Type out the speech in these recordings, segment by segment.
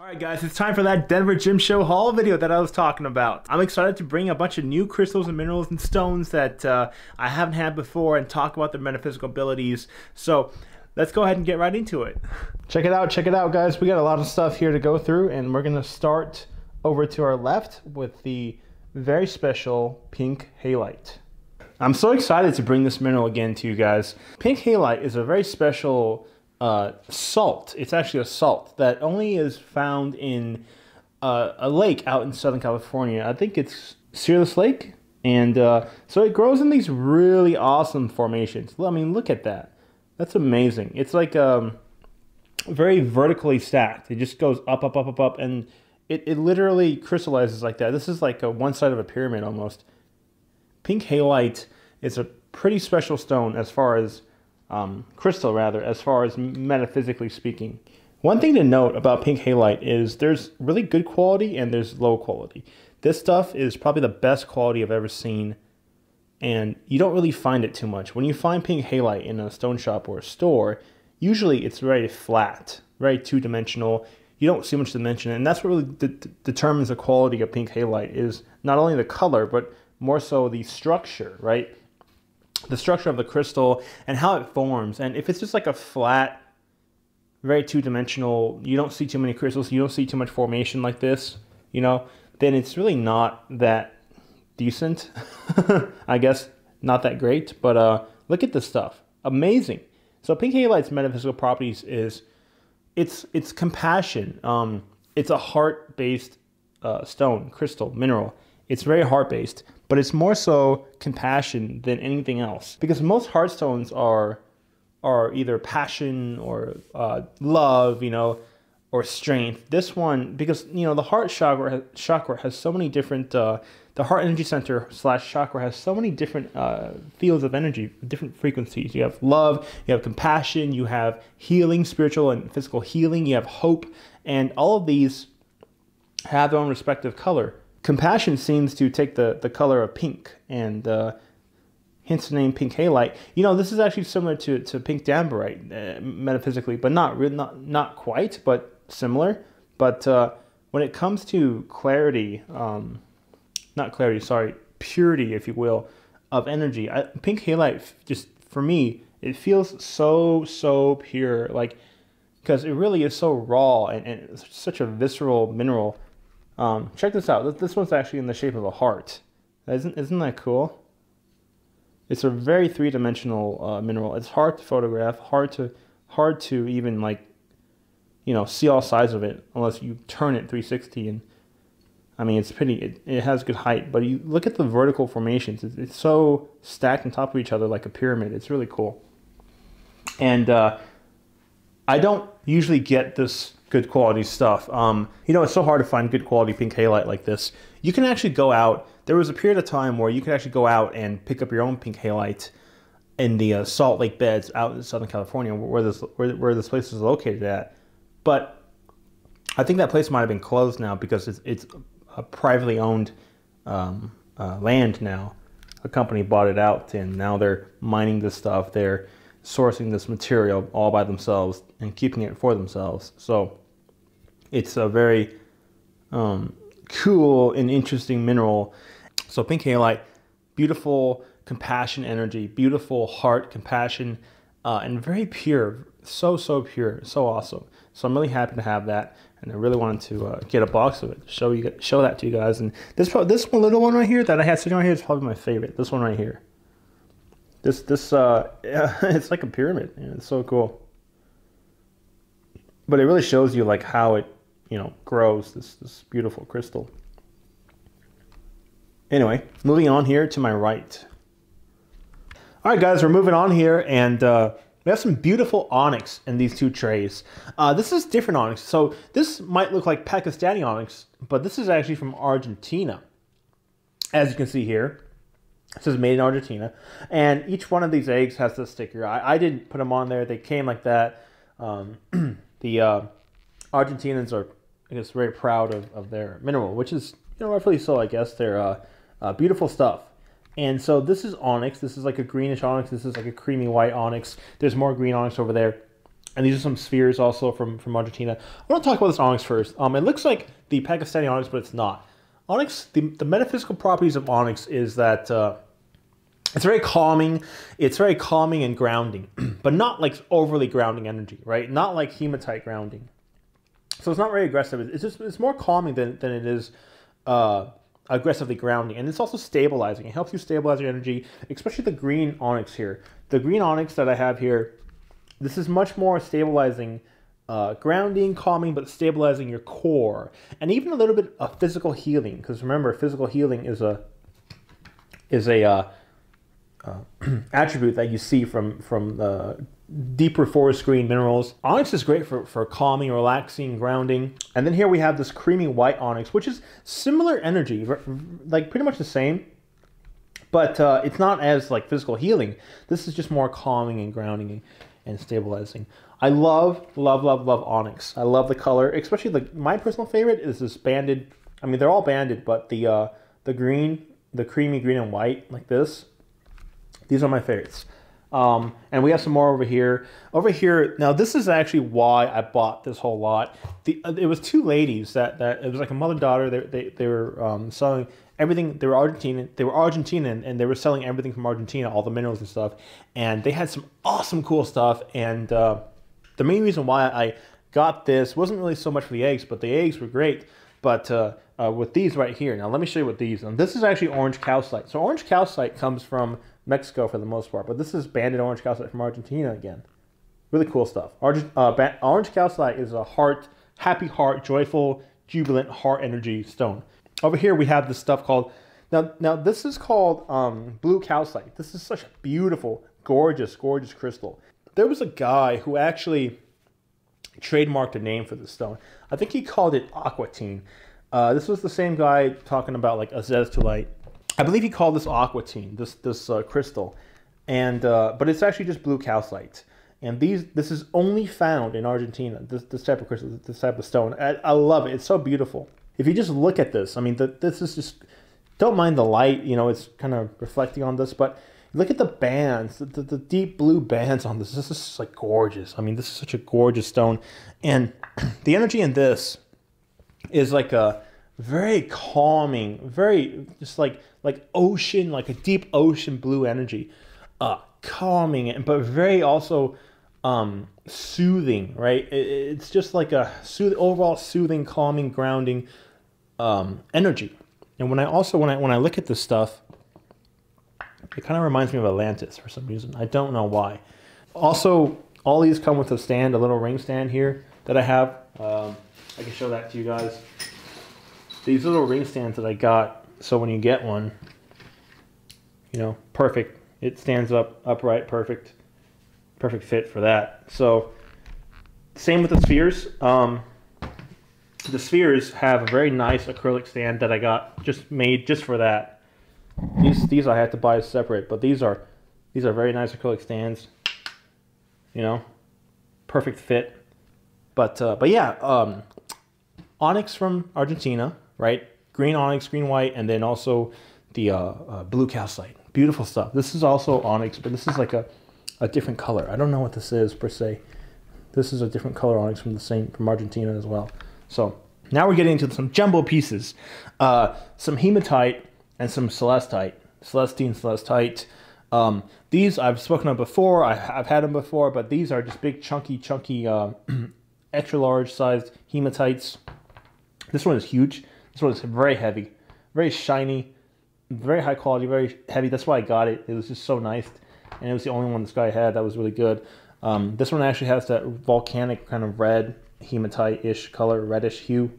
Alright guys, it's time for that Denver Gym Show haul video that I was talking about. I'm excited to bring a bunch of new crystals and minerals and stones that I haven't had before and talk about their metaphysical abilities. So let's go ahead and get right into it. Check it out guys. We got a lot of stuff here to go through, and we're going to start over to our left with the very special pink halite. I'm so excited to bring this mineral again to you guys. Pink halite is a very special salt. It's actually a salt that only is found in a lake out in Southern California. I think it's Searles Lake, and so it grows in these really awesome formations. I mean, look at that. That's amazing. It's like very vertically stacked. It just goes up, up, up, up, up, and it literally crystallizes like that. This is like one side of a pyramid almost. Pink halite is a pretty special stone as far as crystal, as far as metaphysically speaking. One thing to note about pink halite is there's really good quality and there's low quality. This stuff is probably the best quality I've ever seen, and you don't really find it too much. When you find pink halite in a stone shop or a store, usually it's very flat, very two-dimensional. You don't see much dimension, and that's what really determines the quality of pink halite, is not only the color, but more so the structure, right? The structure of the crystal and how it forms. And if it's just like a flat, very two-dimensional, you don't see too many crystals, you don't see too much formation like this, you know, then it's really not that decent. I guess not that great, but look at this stuff. Amazing. So pink halite's metaphysical properties is it's compassion. It's a heart-based stone, crystal, mineral. It's very heart-based, but it's more so compassion than anything else. Because most heart stones are either passion or love, you know, or strength. This one, because, you know, the heart chakra has so many different, the heart energy center / chakra has so many different fields of energy, different frequencies. You have love, you have compassion, you have healing, spiritual and physical healing, you have hope, and all of these have their own respective color. Compassion seems to take the color of pink, and hence the name pink halite. You know, this is actually similar to pink dambarite metaphysically, but not quite, but similar. But when it comes to clarity, purity, if you will, of energy, pink halite, just for me, it feels so pure, like, because it really is so raw and it's such a visceral mineral. Check this out. This one's actually in the shape of a heart. Isn't that cool? It's a very three-dimensional mineral. It's hard to photograph, hard to even, like, you know, see all sides of it unless you turn it 360. And I mean, it's pretty. It has good height, but you look at the vertical formations. It's so stacked on top of each other like a pyramid. It's really cool. And I don't usually get this good quality stuff. You know, it's so hard to find good quality pink halite like this. You can actually go out. There was a period of time where you could actually go out and pick up your own pink halite in the Salt Lake beds out in Southern California, where this place is located at. But I think that place might have been closed now because it's a privately owned land now. A company bought it out, and now they're mining this stuff. They're sourcing this material all by themselves and keeping it for themselves. So it's a very cool and interesting mineral. So pink halite, beautiful compassion energy, beautiful heart compassion, and very pure. So pure, so awesome. So I'm really happy to have that, and I really wanted to get a box of it, show that to you guys. And this one little one right here that I had sitting right here is probably my favorite. This one right here. Yeah, it's like a pyramid. Yeah, it's so cool. But it really shows you like how it, you know, grows, this beautiful crystal. Anyway, moving on here to my right. All right, guys, we're moving on here, and we have some beautiful onyx in these two trays. This is different onyx. So this might look like Pakistani onyx, but this is actually from Argentina. As you can see here, it says made in Argentina, and each one of these eggs has the sticker. I didn't put them on there. They came like that. The Argentinians are, I guess, very proud of their mineral, which is, you know, rightfully so, I guess. They're beautiful stuff. And so this is onyx. This is like a greenish onyx. This is like a creamy white onyx. There's more green onyx over there. And these are some spheres also from Argentina. I want to talk about this onyx first. It looks like the Pakistani onyx, but it's not. Onyx, the metaphysical properties of onyx is that it's very calming. It's very calming and grounding, but not like overly grounding energy, right? Not like hematite grounding. So it's not very aggressive. It's more calming than it is aggressively grounding. And it's also stabilizing. It helps you stabilize your energy, especially the green onyx here. The green onyx that I have here, this is much more stabilizing, grounding, calming, but stabilizing your core. And even a little bit of physical healing. Because remember, physical healing is a attribute that you see from the deeper forest green minerals. Onyx is great for calming, relaxing, grounding. And then here we have this creamy white onyx, which is similar energy, like pretty much the same, but it's not as like physical healing. This is just more calming and grounding and stabilizing. I love onyx. I love the color, especially my personal favorite is this banded. I mean, they're all banded, but the green, the creamy green and white like this. These are my favorites. And we have some more over here. Over here, now this is actually why I bought this whole lot. It was two ladies that it was like a mother-daughter. They were selling everything. They were Argentinian, and they were selling everything from Argentina, all the minerals and stuff. And they had some awesome, cool stuff. And the main reason why I got this wasn't really so much for the eggs, but the eggs were great. But with these right here, now let me show you what these. And this is actually orange calcite. So orange calcite comes from Mexico for the most part, but this is banded orange calcite from Argentina again. Really cool stuff. Orange calcite is a heart, happy heart, joyful, jubilant heart energy stone. Over here we have this stuff called, now this is called blue calcite. This is such a beautiful, gorgeous crystal. There was a guy who actually trademarked a name for this stone. I think he called it Aquamarine. This was the same guy talking about like azeztulite. I believe he called this Aquamarine, this crystal, and but it's actually just blue calcite. And this is only found in Argentina. This type of crystal, this type of stone. I love it. It's so beautiful. If you just look at this, I mean, this is just, don't mind the light. You know, it's kind of reflecting on this, but look at the bands, the deep blue bands on this. This is just like gorgeous. I mean, this is such a gorgeous stone, and the energy in this is like a very calming, very just like ocean, like a deep ocean blue energy, calming, but very also soothing, right? It's just like a overall soothing, calming, grounding energy. And when I look at this stuff, it kind of reminds me of Atlantis for some reason. I don't know why. Also, all these come with a stand, a little ring stand here that I have. I can show that to you guys. These little ring stands that I got, so when you get one, you know, perfect. It stands up upright, perfect fit for that. So, same with the spheres. The spheres have a very nice acrylic stand that I got made just for that. These I had to buy separate, but these are very nice acrylic stands. You know, perfect fit. But yeah, onyx from Argentina, right? Green onyx, green white, and then also the blue calcite. Beautiful stuff. This is also onyx, but this is like a different color. I don't know what this is per se. This is a different color onyx from Argentina as well. So now we're getting into some jumbo pieces, some hematite and some celestite, celestine celestite. These I've spoken of before. I've had them before, but these are just big, chunky, extra large sized hematites. This one is huge. This one is very heavy, very shiny, very high quality, very heavy. That's why I got it. It was just so nice, and it was the only one this guy had that was really good. This one actually has that volcanic kind of red hematite-ish color, reddish hue.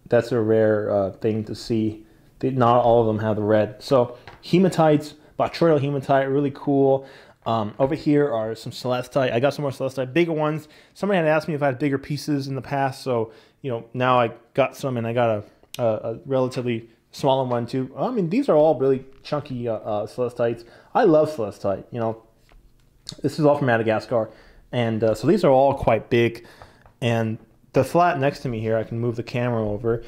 That's a rare thing to see. Not all of them have the red. So hematites, botryoidal hematite, really cool. Over here are some celestite. I got some more celestite, bigger ones. Somebody had asked me if I had bigger pieces in the past, so you know, now I got some, and I got a relatively smaller one too. I mean, these are all really chunky celestites. I love celestite. You know, this is all from Madagascar, and so these are all quite big. And the flat next to me here, I can move the camera over.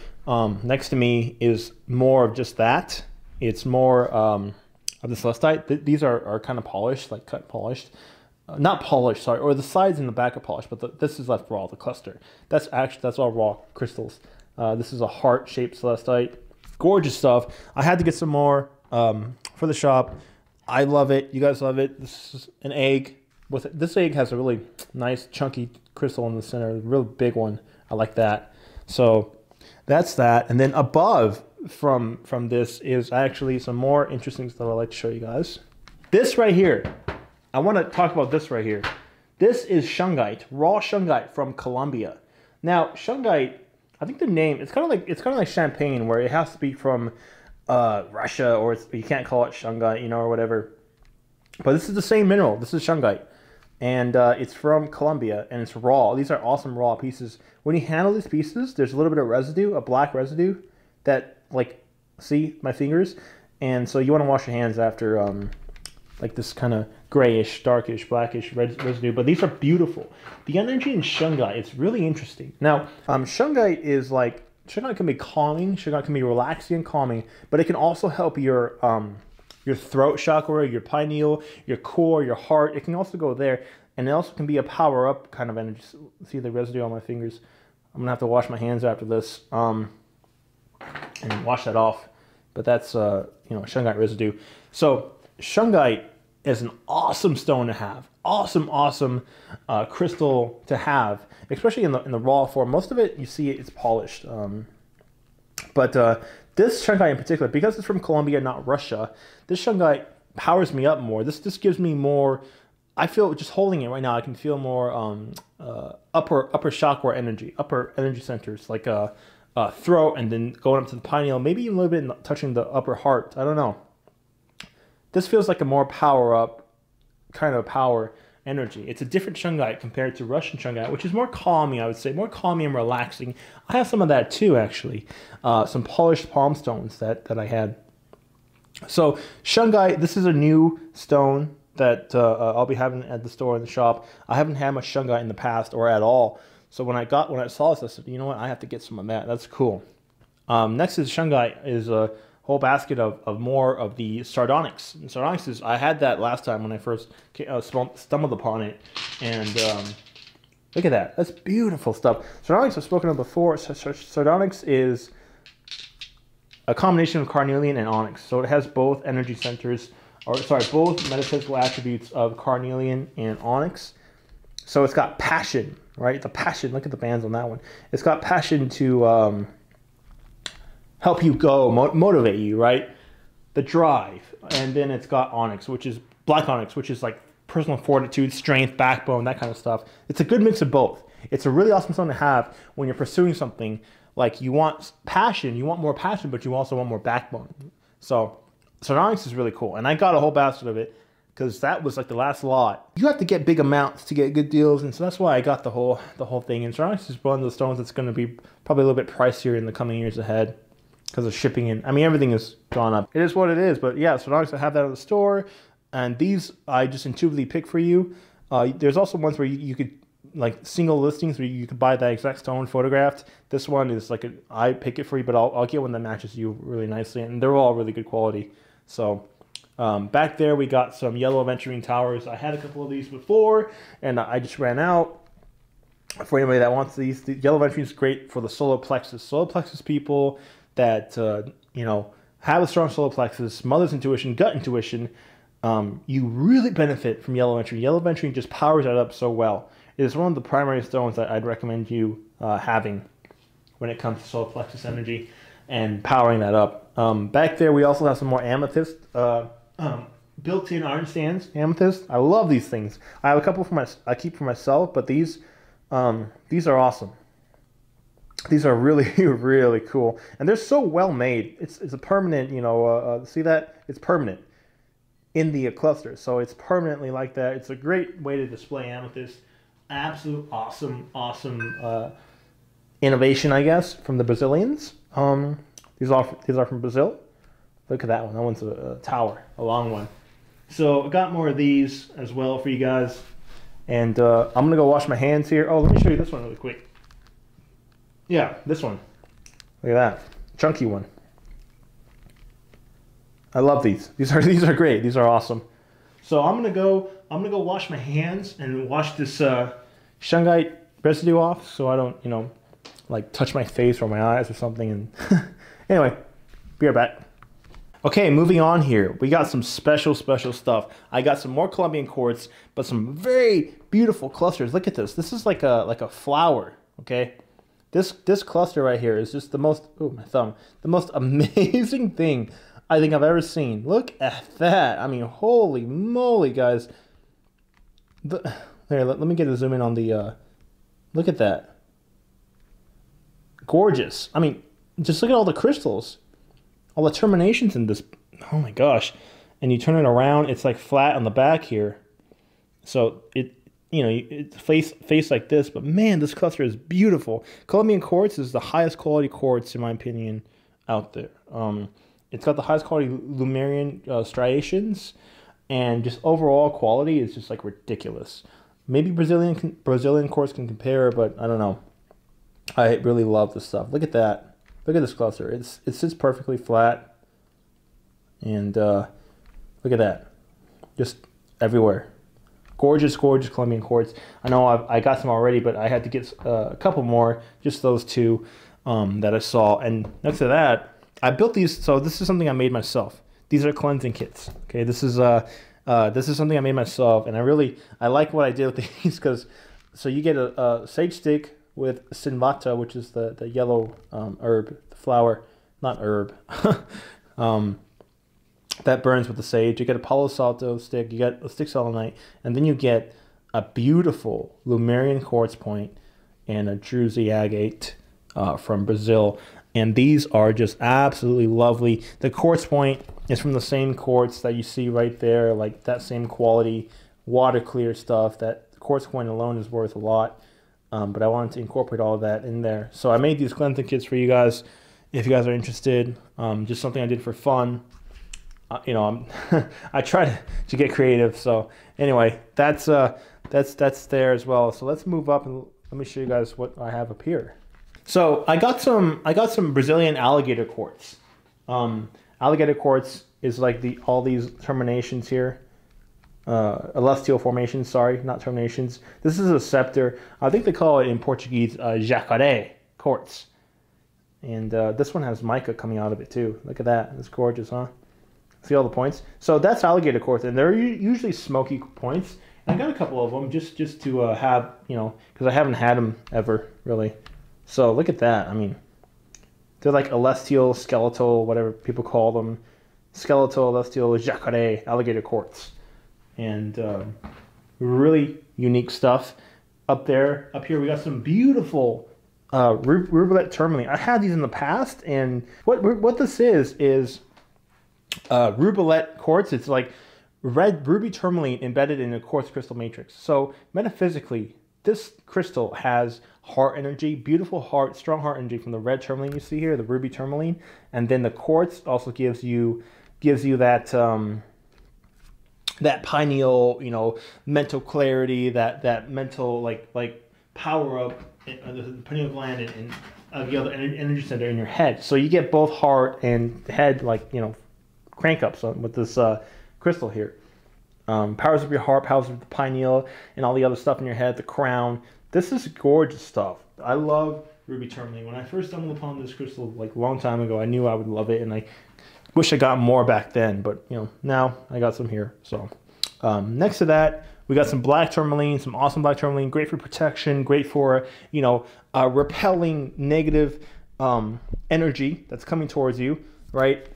Next to me is more of just that. It's more of the celestite. These are kind of polished, like cut polished. not polished, sorry, or the sides and the back are polished, but this is left raw, the cluster. That's all raw crystals. This is a heart-shaped celestite. Gorgeous stuff. I had to get some more for the shop. I love it. You guys love it. This is an egg. This egg has a really nice chunky crystal in the center, a real big one. I like that. So that's that. And then above from this is actually some more interesting stuff I'd like to show you guys. This right here. I want to talk about this right here. This is Shungite, raw Shungite from Colombia. Now, Shungite, I think the name, it's kind of like champagne, where it has to be from Russia, or you can't call it Shungite, you know, or whatever. But this is the same mineral. This is Shungite, and it's from Colombia, and it's raw. These are awesome raw pieces. When you handle these pieces, there's a little bit of residue, a black residue, that, like, see my fingers, and so you want to wash your hands after like this kind of grayish, darkish, blackish residue. But these are beautiful. The energy in Shungite, it's really interesting. Now, Shungite is like, Shungite can be calming, Shungite can be relaxing and calming, but it can also help your throat chakra, your pineal, your core, your heart. It can also go there, and it also can be a power-up kind of energy. See the residue on my fingers? I'm gonna have to wash my hands after this and wash that off. But that's you know, Shungite residue. So Shungite is an awesome stone to have, awesome crystal to have, especially in the raw form. Most of it, you see it's polished, but this Shungite in particular, because it's from Colombia, not Russia, this Shungite powers me up more. This gives me more. I feel, just holding it right now, I can feel more upper chakra energy, upper energy centers, like throat, and then going up to the pineal, maybe even a little bit touching the upper heart. I don't know. This feels like a more power-up kind of power energy. It's a different Shungite compared to Russian Shungite, which is more calming, I would say, more calming and relaxing. I have some of that too, actually. Some polished palm stones that I had. So Shungite, this is a new stone that I'll be having at the store in the shop. I haven't had much Shungite in the past, or at all. So when I saw this, I said, you know what, I have to get some of that. That's cool. Next is Shungite, is a whole basket of more of the Sardonyx. And Sardonyx is, I had that last time when I first stumbled upon it, and look at that. That's beautiful stuff. Sardonyx I've spoken of before. Sardonyx is a combination of carnelian and onyx. So it has both energy centers, or sorry, both metaphysical attributes of carnelian and onyx. So it's got passion, right? The passion, look at the bands on that one. It's got passion to help you go, motivate you, right? The drive. And then it's got onyx, which is black onyx, which is like personal fortitude, strength, backbone, that kind of stuff. It's a good mix of both. It's a really awesome stone to have when you're pursuing something. Like, you want passion, you want more passion, but you also want more backbone. So Sardonyx is really cool. And I got a whole basket of it because that was like the last lot. You have to get big amounts to get good deals, and so that's why I got the whole thing. And Sardonyx is one of those stones that's going to be probably a little bit pricier in the coming years ahead, because of shipping in. I mean, everything has gone up. It is what it is, but yeah, Sardonyx, I have that at the store, and these I just intuitively pick for you. There's also ones where you could, like, single listings where you could buy that exact stone photographed. This one is like I pick it for you, but I'll get one that matches you really nicely, and they're all really good quality. So back there we got some yellow aventurine towers. I had a couple of these before, and I just ran out. For anybody that wants these, the yellow aventurine is great for the solar plexus. Solar plexus people that you know, have a strong solar plexus, mother's intuition, gut intuition, you really benefit from yellow aventurine. Yellow aventurine just powers that up so well. It is one of the primary stones that I'd recommend you having when it comes to solar plexus energy and powering that up. Back there we also have some more amethyst, built-in iron stands. Amethyst, I love these things. I have a couple I keep for myself, but these are awesome. These are really, really cool, and they're so well made. It's a permanent, you know, see that? It's permanent in the cluster, so it's permanently like that. It's a great way to display amethyst. Absolute awesome innovation, I guess, from the Brazilians. These are from Brazil. Look at that one. That one's a tower, a long one. So I got more of these as well for you guys, and I'm gonna go wash my hands here. Oh, let me show you this one really quick. Yeah, this one. Look at that. Chunky one. I love these. These are great. These are awesome. So I'm gonna go wash my hands and wash this Shungite residue off, so I don't, you know, like touch my face or my eyes or something. And anyway, be right back. Okay, moving on here. We got some special stuff. I got some more Colombian quartz, but some very beautiful clusters. Look at this. This is like a flower. Okay, this cluster right here is just the most. Oh, my thumb. The most amazing thing I think I've ever seen. Look at that. I mean, holy moly, guys. Here, let me get a zoom in on the. Look at that. Gorgeous. I mean, just look at all the crystals. All the terminations in this. Oh my gosh. And you turn it around, it's like flat on the back here. So it, you know, it's face like this, but man, this cluster is beautiful. Colombian quartz is the highest quality quartz, in my opinion, out there. It's got the highest quality Lemurian striations, and just overall quality is just like ridiculous. Maybe Brazilian quartz can compare, but I don't know. I really love this stuff. Look at that. Look at this cluster. It sits perfectly flat, and look at that, just everywhere. Gorgeous Colombian quartz. I know I got some already, but I had to get a couple more. Just those two that I saw. And next to that, I built these. So this is something I made myself. These are cleansing kits. Okay, this is something I made myself, and I like what I did with these because so you get a sage stick with Sinvata, which is the yellow herb, the flower, not herb, that burns with the sage. You get a Palo Santo stick, you get a stick selenite, and then you get a beautiful Lemurian quartz point and a Druzy agate from Brazil. And these are just absolutely lovely. The quartz point is from the same quartz that you see right there, like that same quality, water clear stuff. That quartz point alone is worth a lot. But I wanted to incorporate all of that in there. So I made these cleansing kits for you guys, if you guys are interested. Just something I did for fun. You know, I try to get creative. So anyway, that's there as well. So let's move up and let me show you guys what I have up here. So I got some Brazilian alligator quartz. Alligator quartz is like all these terminations here. Celestial formations, sorry, not terminations. This is a scepter. I think they call it in Portuguese jacaré quartz. And this one has mica coming out of it too. Look at that. It's gorgeous, huh? See all the points? So that's alligator quartz, and they're usually smoky points. And I got a couple of them just to have, you know, because I haven't had them ever, really. So look at that. I mean, they're like celestial, skeletal, whatever people call them. Skeletal, celestial, jacaré, alligator quartz. And really unique stuff up there. Up here we got some beautiful rubellite tourmaline. I had these in the past, and what this is rubellite quartz. It's like red ruby tourmaline embedded in a quartz crystal matrix. So metaphysically, this crystal has heart energy, beautiful heart, strong heart energy from the red tourmaline you see here, the ruby tourmaline, and then the quartz also gives you that that pineal, you know, mental clarity, that mental like power up the pineal gland and the other energy center in your head. So you get both heart and head, like, you know, crank ups with this crystal here. Powers up your heart, powers up the pineal, and all the other stuff in your head, the crown. This is gorgeous stuff. I love ruby tourmaline. When I first stumbled upon this crystal like a long time ago, I knew I would love it, and I wish I got more back then, but you know, now I got some here. So next to that, we got some black tourmaline, some awesome black tourmaline, great for protection, great for, you know, repelling negative energy that's coming towards you, right?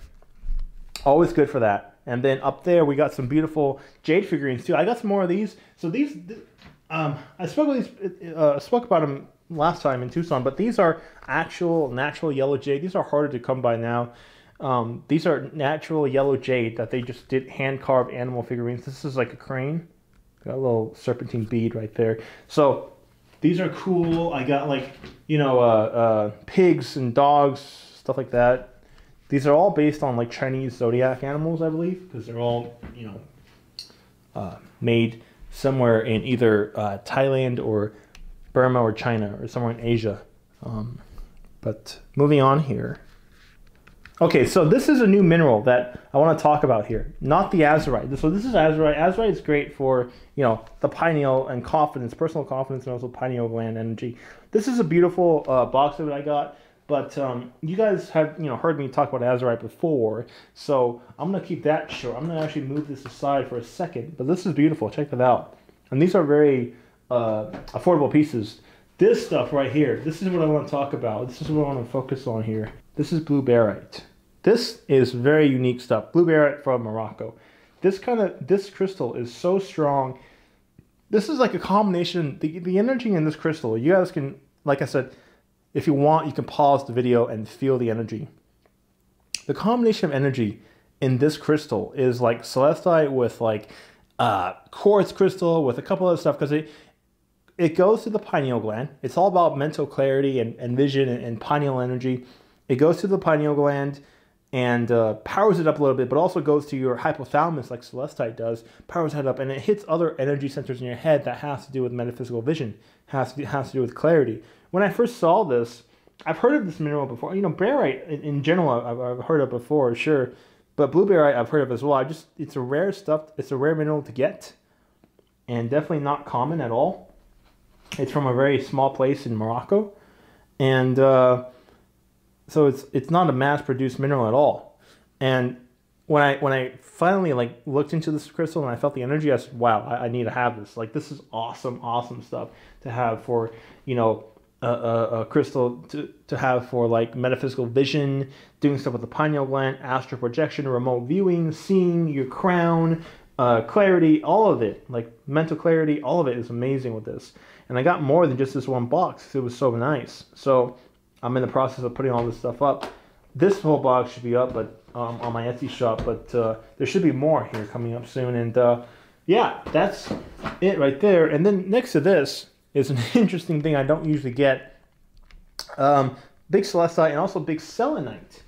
Always good for that. And then up there, we got some beautiful jade figurines too. I got some more of these. So these, I spoke about them last time in Tucson, but these are actual natural yellow jade. These are harder to come by now. These are natural yellow jade that they just did hand carved animal figurines. This is like a crane. Got a little serpentine bead right there. So these are cool. I got, like, you know, pigs and dogs, stuff like that. These are all based on like Chinese zodiac animals, I believe, because they're all, you know, made somewhere in either Thailand or Burma or China or somewhere in Asia. But moving on here, Okay, so this is a new mineral that I want to talk about here, not the Azerite. So this is Azerite. Azerite is great for, you know, the pineal and confidence, personal confidence, and also pineal gland energy. This is a beautiful box that I got, but you guys have, you know, heard me talk about Azerite before, so I'm going to keep that short. I'm going to actually move this aside for a second, but this is beautiful. Check that out. And these are very affordable pieces. This stuff right here, this is what I want to talk about. This is what I want to focus on here. This is blue barite. This is very unique stuff. Blue barite from Morocco. This crystal is so strong. This is like a combination. The energy in this crystal, you guys can, like I said, if you want, you can pause the video and feel the energy. The combination of energy in this crystal is like celestite with like quartz crystal with a couple other stuff, because it goes to the pineal gland. It's all about mental clarity and vision and pineal energy. It goes to the pineal gland and powers it up a little bit, but also goes to your hypothalamus like celestite does, powers it up, and it hits other energy centers in your head that has to do with metaphysical vision, has to do with clarity. When I first saw this, I've heard of this mineral before. You know, barite in general, I've heard of before, sure, but blue barite I've heard of as well. It's a rare stuff. It's a rare mineral to get, and definitely not common at all. It's from a very small place in Morocco, and so it's not a mass-produced mineral at all. And when I finally like looked into this crystal and I felt the energy, I said, wow, I need to have this. Like, this is awesome stuff to have for, you know, a crystal to have for like metaphysical vision, doing stuff with the pineal gland, astral projection, remote viewing, seeing your crown, clarity, all of it, like mental clarity, all of it is amazing with this. And I got more than just this one box. It was so nice. So I'm in the process of putting all this stuff up. This whole box should be up, but on my Etsy shop. But there should be more here coming up soon. And yeah, that's it right there. And then next to this is an interesting thing I don't usually get. Big celestite and also big selenite.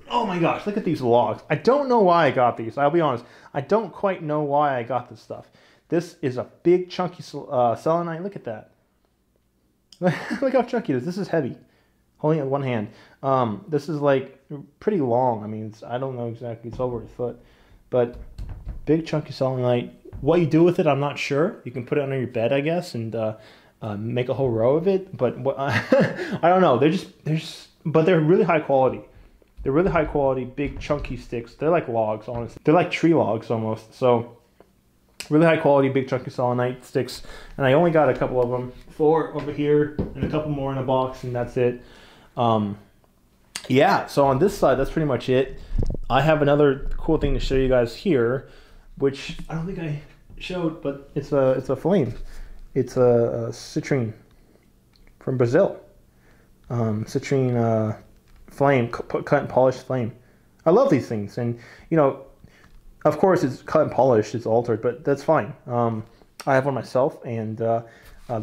Oh my gosh, look at these logs. I don't know why I got these. I'll be honest. I don't quite know why I got this stuff. This is a big chunky selenite. Look at that. Look how chunky it is. This is heavy. Holding it in one hand. This is like pretty long. I mean, I don't know exactly. It's over a foot. But big chunky selenite. What you do with it, I'm not sure. You can put it under your bed, I guess, and make a whole row of it. But what, I don't know. But they're really high quality. They're really high quality, big chunky sticks. They're like logs, honestly. They're like tree logs almost. So really high quality, big chunky selenite sticks. And I only got a couple of them. 4 over here and a couple more in a box, and that's it. Yeah, so on this side, that's pretty much it. I have another cool thing to show you guys here, which I don't think I showed, but it's a flame. It's a citrine from Brazil. Citrine flame, cut and polished flame. I love these things, and you know, of course it's cut and polished, it's altered, but that's fine. I have one myself, and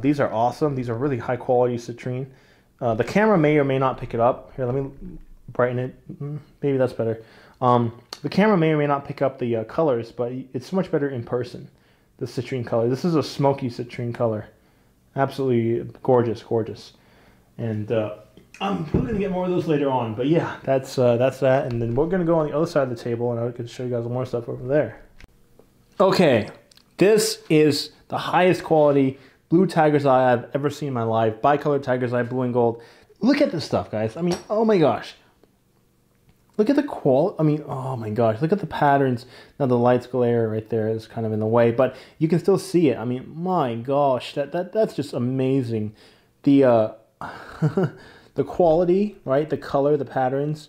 these are awesome. These are really high quality citrine. The camera may or may not pick it up. Here, let me brighten it. Maybe that's better. The camera may or may not pick up the colors, but it's much better in person. The citrine color. This is a smoky citrine color. Absolutely gorgeous, gorgeous. And I'm probably gonna get more of those later on. But yeah, that's that. And then we're gonna go on the other side of the table, and I can show you guys more stuff over there. Okay, this is the highest quality blue tiger's eye I've ever seen in my life. Bicolored tiger's eye, blue and gold. Look at this stuff, guys. I mean, oh my gosh. Look at the quality. I mean, oh my gosh. Look at the patterns. Now the light's glare right there is kind of in the way, but you can still see it. I mean, my gosh, that's just amazing. The the quality, right? The color, the patterns.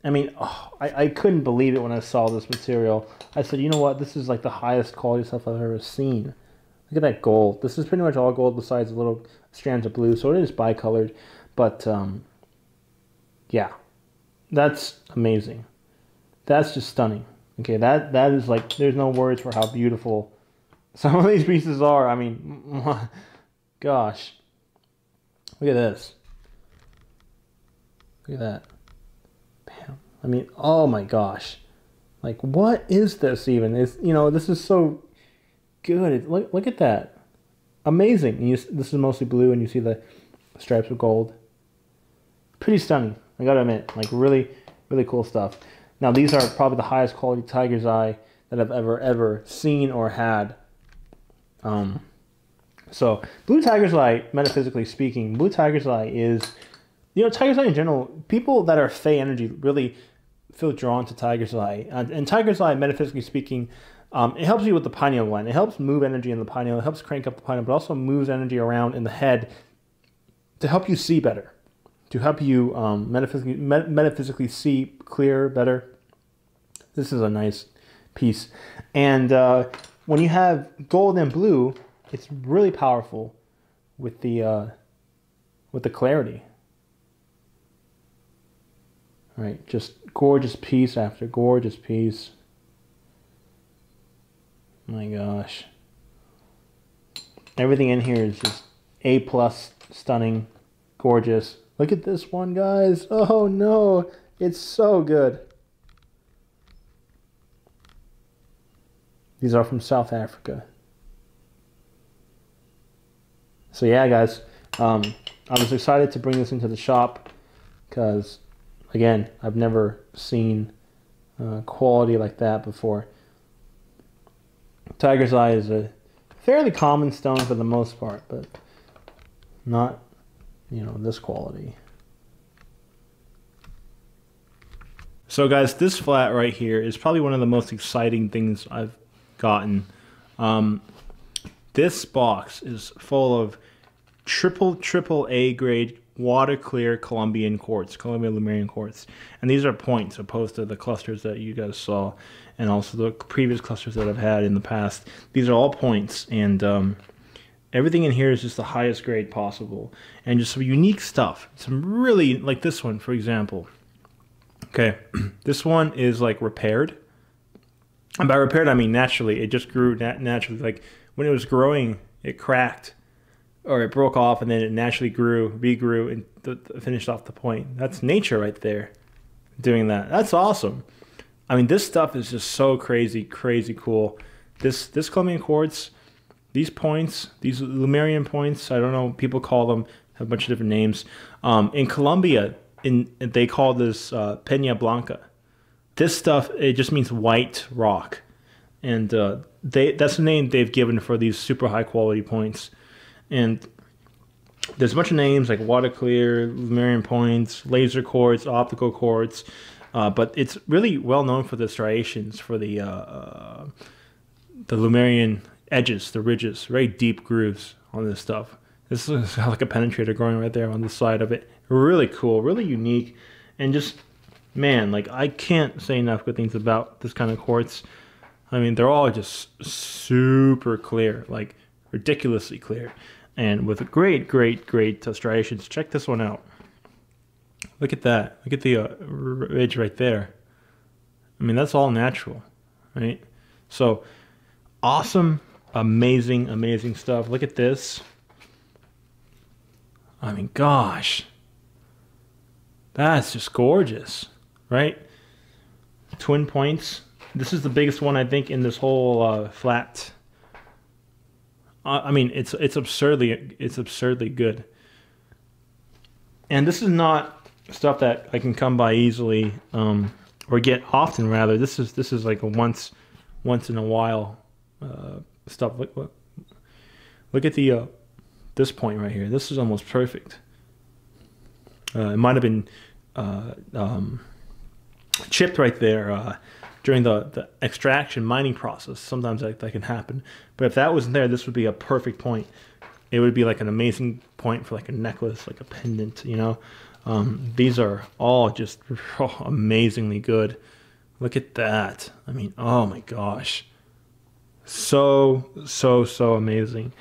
I mean, oh, I couldn't believe it when I saw this material. I said, you know what? This is like the highest quality stuff I've ever seen. Look at that gold. This is pretty much all gold besides little strands of blue, so it is bicolored. But yeah, that's amazing. That's just stunning. Okay, that is like, there's no words for how beautiful some of these pieces are. I mean, gosh, look at this. Look at that. Bam. I mean, oh my gosh, like what is this even? Is, you know, this is so good. Look at that. Amazing. And this is mostly blue, and you see the stripes of gold. Pretty stunning. I gotta admit, like really, really cool stuff. Now these are probably the highest quality tiger's eye that I've ever seen or had. So blue tiger's eye, metaphysically speaking, blue tiger's eye is, you know, tiger's eye in general, people that are Fey energy really feel drawn to tiger's eye. And tiger's eye, metaphysically speaking, it helps you with the pineal gland. It helps move energy in the pineal. It helps crank up the pineal, but also moves energy around in the head to help you see better, to help you metaphysically see clear better. This is a nice piece. And when you have gold and blue, it's really powerful with the clarity. All right, just gorgeous piece after gorgeous piece. My gosh. Everything in here is just A+, stunning, gorgeous. Look at this one, guys. Oh no, it's so good. These are from South Africa. So yeah, guys, I was excited to bring this into the shop because, again, I've never seen quality like that before. Tiger's eye is a fairly common stone for the most part, but not, you know, this quality. So guys, this flat right here is probably one of the most exciting things I've gotten. This box is full of triple A grade water clear Colombian quartz, Colombian Lumerian quartz, and these are points opposed to the clusters that you guys saw and also the previous clusters that I've had in the past. These are all points, and everything in here is just the highest grade possible and just some unique stuff. Some really, like this one for example. Okay, this one is like repaired, and by repaired I mean naturally. It just grew naturally. Like when it was growing, it cracked or it broke off, and then it naturally regrew, and finished off the point. That's nature right there doing that. That's awesome. I mean, this stuff is just so crazy cool. This Colombian quartz, these points, these Lumerian points, I don't know, people call them, have a bunch of different names. In Colombia, they call this Peña Blanca. This stuff, it just means white rock. And that's the name they've given for these super high quality points. And there's a bunch of names like water clear, Lumerian points, laser quartz, optical quartz, but it's really well known for the striations, for the Lumerian edges, the ridges, very deep grooves on this stuff. This is like a penetrator growing right there on the side of it. Really cool, really unique, and just, man, like I can't say enough good things about this kind of quartz. I mean, they're all just super clear, like ridiculously clear. And with great striations. Check this one out. Look at that. Look at the ridge right there. I mean, that's all natural, right? So, awesome, amazing stuff. Look at this. I mean, gosh. That's just gorgeous, right? Twin points. This is the biggest one, I think, in this whole flat. I mean, it's absurdly good. And this is not stuff that I can come by easily, or get often rather. This is like a once in a while stuff. Look at the this point right here. This is almost perfect. It might have been chipped right there during the extraction mining process. Sometimes that can happen. But if that wasn't there, this would be a perfect point. It would be like an amazing point for like a necklace, like a pendant, you know. These are all just amazingly good. Look at that. I mean, oh my gosh. So amazing.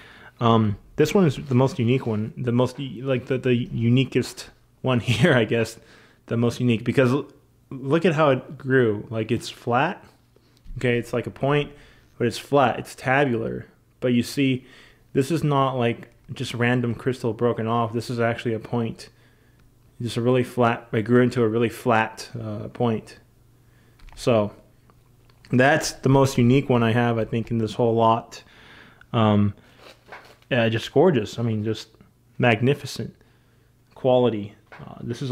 This one is the most unique one. The most, like the uniquest one here, I guess. The most unique, because look at how it grew. Like, it's flat. Okay, it's like a point, but it's flat. It's tabular. But you see, this is not like just random crystal broken off. This is actually a point. Just a really flat, it grew into a really flat point. So that's the most unique one I have, I think, in this whole lot. Yeah, just gorgeous. I mean, just magnificent quality. This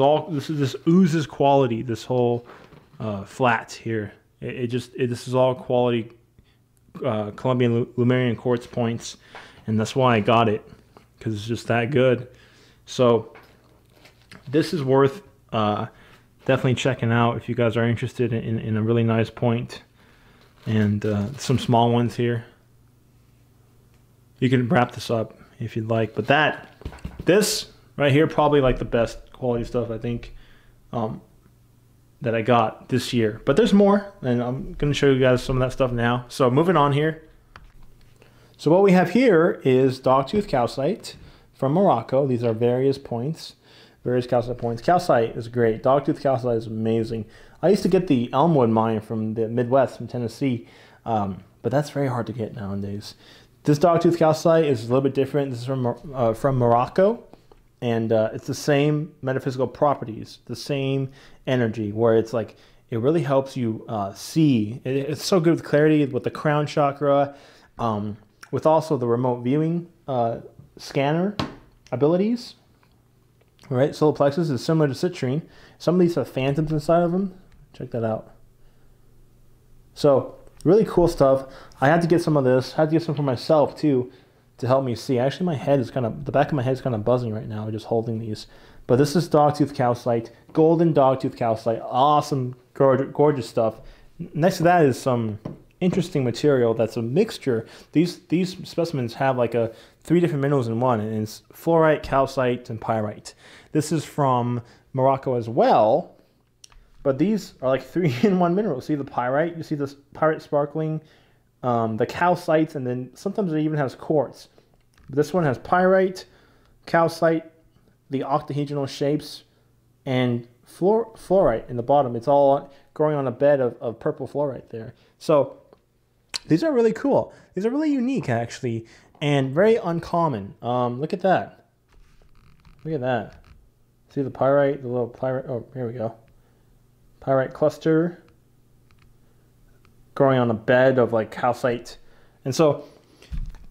oozes quality. This whole flat here. This is all quality Colombian Lumerian quartz points, and that's why I got it, because it's just that good. So this is worth definitely checking out if you guys are interested in a really nice point. And some small ones here. You can wrap this up if you'd like, but this right here, probably like the best quality stuff I think that I got this year. But there's more, and I'm going to show you guys some of that stuff now. So moving on here. So what we have here is Tooth Calcite from Morocco. These are various points, various calcite points. Calcite is great. Tooth Calcite is amazing. I used to get the Elmwood mine from the Midwest, from Tennessee, but that's very hard to get nowadays. This Tooth Calcite is a little bit different. This is from Morocco, and it's the same metaphysical properties, the same energy, where it's like it really helps you see. It's so good with clarity, with the crown chakra, with also the remote viewing scanner abilities. Right, solar plexus is similar to citrine. Some of these have phantoms inside of them. Check that out. So really cool stuff. I had to get some of this. I had to get some for myself too, to help me see. Actually, my head is the back of my head is kind of buzzing right now, just holding these. But this is Tooth Calcite, golden Tooth Calcite, awesome, gorgeous stuff. Next to that is some interesting material that's a mixture. These specimens have like 3 different minerals in one, and it's fluorite, calcite, and pyrite. This is from Morocco as well, but these are like 3-in-1 minerals. See the pyrite, you see this pyrite sparkling, the calcites, and then sometimes it even has quartz. This one has pyrite, calcite, the octahedral shapes, and fluorite in the bottom. It's all growing on a bed of purple fluorite there. So these are really cool. These are really unique, actually, and very uncommon. Look at that. Look at that. See the pyrite, the little pyrite. Oh, here we go. Pyrite cluster growing on a bed of like calcite. And so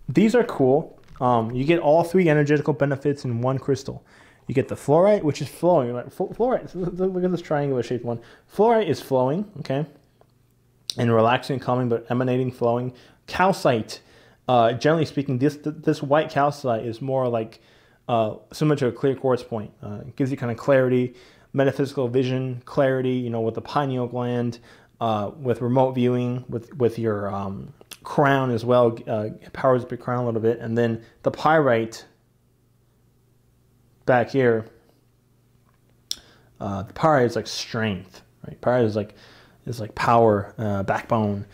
these are cool. You get all 3 energetical benefits in one crystal. You get the fluorite, which is flowing. Like fluorite, look at this triangular shaped one. Fluorite is flowing, okay, and relaxing and calming, but emanating, flowing. Calcite, generally speaking, this white calcite is more like similar to a clear quartz point. It gives you kind of clarity, metaphysical vision, clarity, you know, with the pineal gland, with remote viewing, with your crown as well, powers up your crown a little bit. And then the pyrite back here, the pyrite is like strength, right? Pyrite is like power, backbone,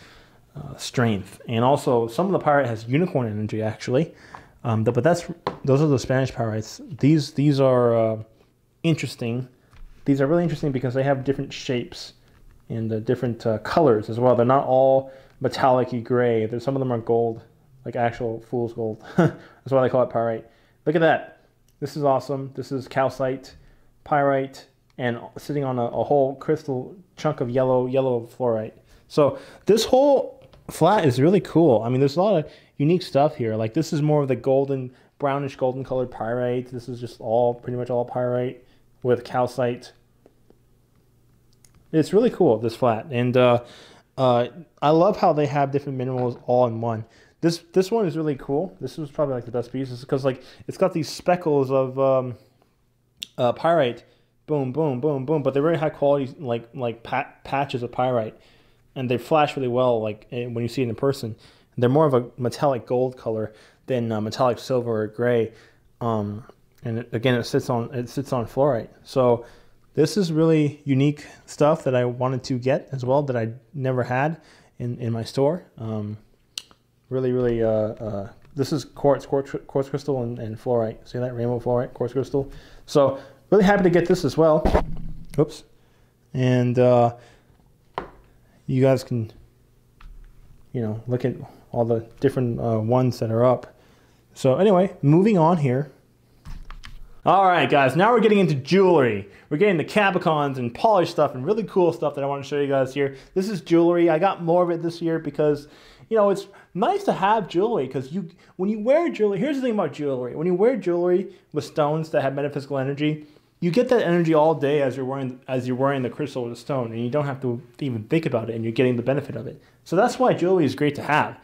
strength. And also some of the pyrite has unicorn energy, actually. But those are the Spanish pyrites. These are interesting. These are really interesting because they have different shapes and different colors as well. They're not all metallic-y gray. Some of them are gold, like actual fool's gold. That's why they call it pyrite. Look at that. This is awesome. This is calcite, pyrite, and sitting on a whole crystal chunk of yellow fluorite. So this whole flat is really cool. I mean, there's a lot of unique stuff here. Like this is more of the golden, brownish golden colored pyrite. This is just pretty much all pyrite with calcite. It's really cool, this flat. And I love how they have different minerals all in one. This one is really cool. This was probably like the best piece, because like it's got these speckles of pyrite, boom, boom, boom, boom. But they're very high quality, like patches of pyrite, and they flash really well. Like when you see it in person, they're more of a metallic gold color than metallic silver or gray. And again, it sits on fluorite. So this is really unique stuff that I wanted to get as well, that I never had in my store. Really, this is quartz crystal and fluorite. See that rainbow fluorite, quartz crystal. So really happy to get this as well. Oops. And you guys can, you know, look at all the different ones that are up. So anyway, moving on here. All right, guys, now we're getting into jewelry. We're getting the Capricorns and polished stuff and really cool stuff that I want to show you guys here. This is jewelry. I got more of it this year because, you know, it's nice to have jewelry, because when you wear jewelry, here's the thing about jewelry. When you wear jewelry with stones that have metaphysical energy, you get that energy all day as you're wearing the crystal or the stone, and you don't have to even think about it, and you're getting the benefit of it. So that's why jewelry is great to have.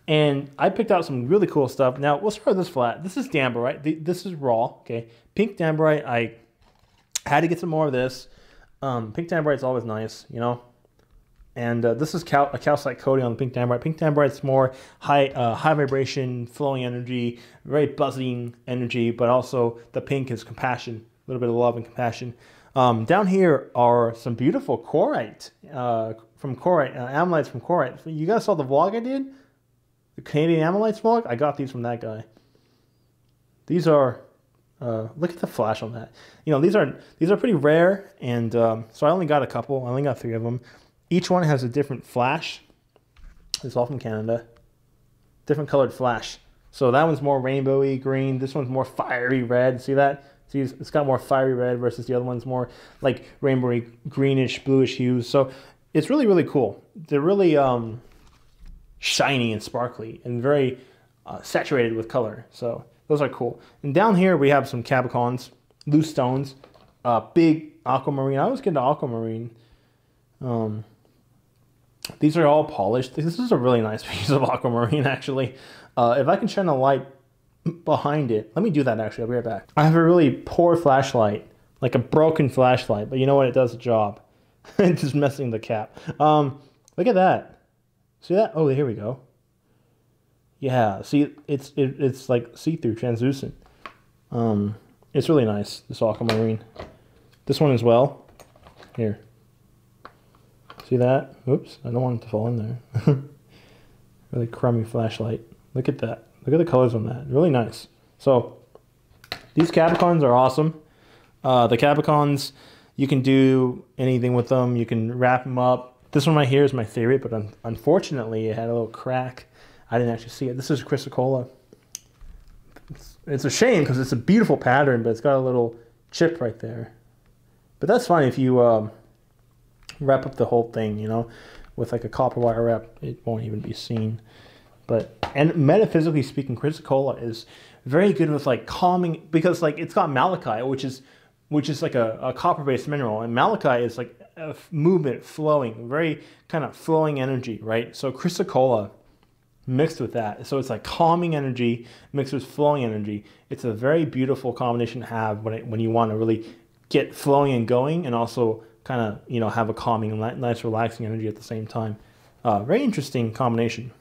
And I picked out some really cool stuff. Now we'll start with this flat. This is Dambarite. This is raw. Okay, pink Dambarite. I had to get some more of this. Pink Dambarite is always nice, you know. And this is a calcite coating on the pink Dambarite. Pink Dambarite's more high vibration, flowing energy, very buzzing energy, but also the pink is compassion. A little bit of love and compassion. Down here are some beautiful Quartzite from Quartzite, Amylites from Quartzite. You guys saw the vlog I did? The Canadian Amylites vlog? I got these from that guy. These are, look at the flash on that. You know, these are pretty rare, and so I only got a couple. I only got 3 of them. Each one has a different flash. It's all from Canada. Different colored flash. So that one's more rainbowy green. This one's more fiery red. See that? See, it's got more fiery red versus the other one's more like rainbowy greenish, bluish hues. So it's really, really cool. They're really shiny and sparkly and very saturated with color. So those are cool. And down here we have some Capricorns, loose stones, big aquamarine. I always get into aquamarine. These are all polished. This is a really nice piece of aquamarine, actually. If I can shine a light behind it. Let me do that, actually. I'll be right back. I have a really poor flashlight, like a broken flashlight, but you know what? It does the job. It's just messing the cap. Look at that. See that? Oh, here we go. Yeah, see, it's like see-through, translucent. It's really nice, this aquamarine. This one as well. Here. See that? Oops, I don't want it to fall in there. Really crummy flashlight. Look at that. Look at the colors on that. Really nice. So, these Capricorns are awesome. The Capricorns, you can do anything with them. You can wrap them up. This one right here is my favorite, but unfortunately, it had a little crack. I didn't actually see it. This is Chrysocolla. It's a shame because it's a beautiful pattern, but it's got a little chip right there. But that's fine if you wrap up the whole thing, you know, with like a copper wire wrap. It won't even be seen. And metaphysically speaking, Chrysocolla is very good with like calming, because like it's got malachite, which is like a copper-based mineral, and malachite is like a movement, flowing, very kind of flowing energy, right? So Chrysocolla mixed with that, so it's like calming energy mixed with flowing energy. It's a very beautiful combination to have when you want to really get flowing and going, and also kind of, you know, have a calming and nice relaxing energy at the same time. Very interesting combination.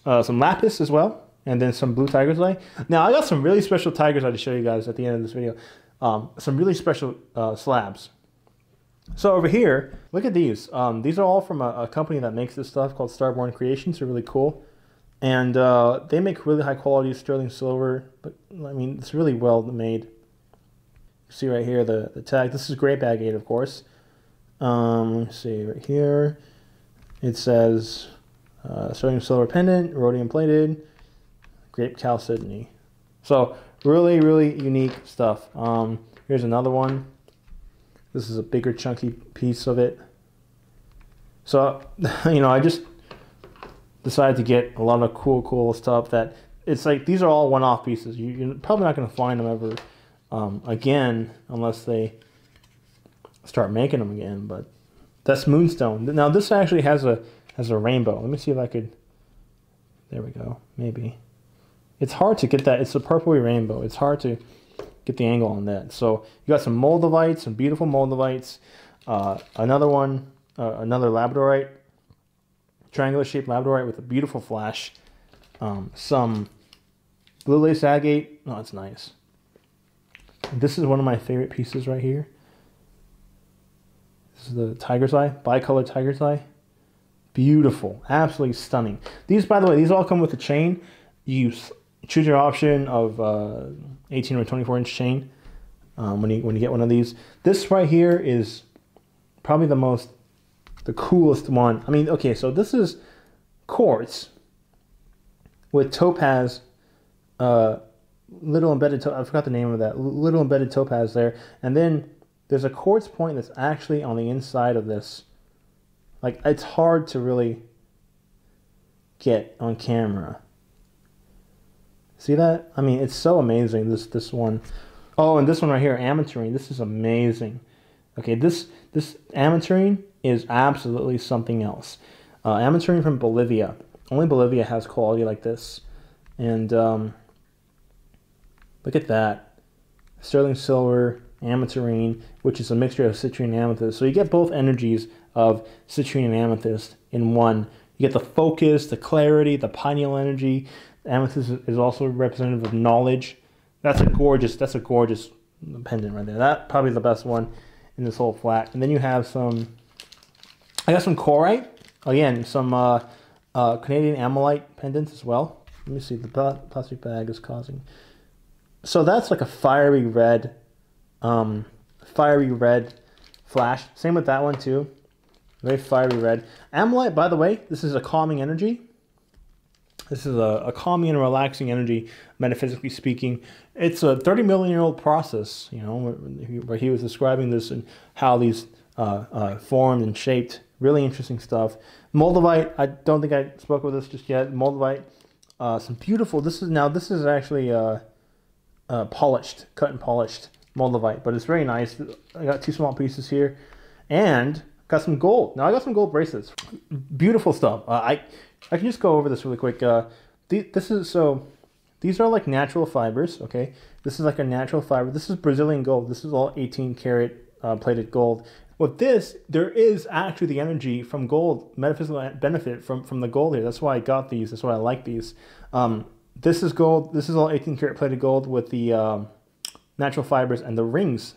Some lapis as well, and then some blue tiger's eye. Now I got some really special tiger's eye to show you guys at the end of this video. Some really special slabs. So over here, look at these. These are all from a company that makes this stuff called Starboard Creations. They're really cool, and they make really high quality sterling silver. But I mean, it's really well made. You see right here the tag. This is grape agate, of course. Let's see right here. It says. Sterling silver pendant, rhodium plated, grape calcite. So really, really unique stuff. Here's another one. This is a bigger chunky piece of it. So, you know, I just decided to get a lot of cool stuff that it's like, these are all one-off pieces. You're probably not going to find them ever again unless they start making them again. But that's Moonstone. Now this actually has a rainbow. Let me see if I could. There we go. Maybe. It's hard to get that. It's a purpley rainbow. It's hard to get the angle on that. So you got some moldavites, some beautiful moldavites. Another one, another labradorite, triangular shaped labradorite with a beautiful flash. Some blue lace agate. Oh, that's nice. This is one of my favorite pieces right here. This is the tiger's eye, bicolored tiger's eye. Beautiful, absolutely stunning. These, by the way, these all come with a chain. You choose your option of 18 or 24-inch chain when you get one of these. This right here is probably the coolest one. I mean, okay, so this is quartz with topaz, little embedded. I forgot the name of that. Little embedded topaz there, and then there's a quartz point that's actually on the inside of this. Like, it's hard to really get on camera. See that? I mean, it's so amazing, this one. Oh, and this one right here, Amitrine. This is amazing. Okay, this Amitrine is absolutely something else. Amitrine from Bolivia. Only Bolivia has quality like this. And look at that. Sterling silver, Amitrine, which is a mixture of citrine and amethyst. So you get both energies of citrine and amethyst in one. You get the focus, the clarity, the pineal energy. Amethyst is also representative of knowledge. That's a gorgeous pendant right there. That's probably the best one in this whole flat. And then you have some, I got some Corite. Again, some Canadian Amylite pendants as well. Let me see, the plastic bag is causing. So that's like a fiery red flash. Same with that one too. Very fiery red. Amylite, by the way, this is a calming energy. This is a calming and relaxing energy, metaphysically speaking. It's a 30 million year old process, you know, where he was describing this and how these formed and shaped. Really interesting stuff. Moldavite, I don't think I spoke with this just yet. Moldavite, some beautiful, this is actually polished, cut and polished Moldavite, but it's very nice. I got 2 small pieces here and got some gold. Now I got some gold bracelets. Beautiful stuff. I can just go over this really quick. These are like natural fibers, okay? This is like a natural fiber. This is Brazilian gold. This is all 18 karat plated gold. With this, there is actually the energy from gold, metaphysical benefit from the gold here. That's why I got these. That's why I like these. This is gold. This is all 18 karat plated gold with the natural fibers, and the rings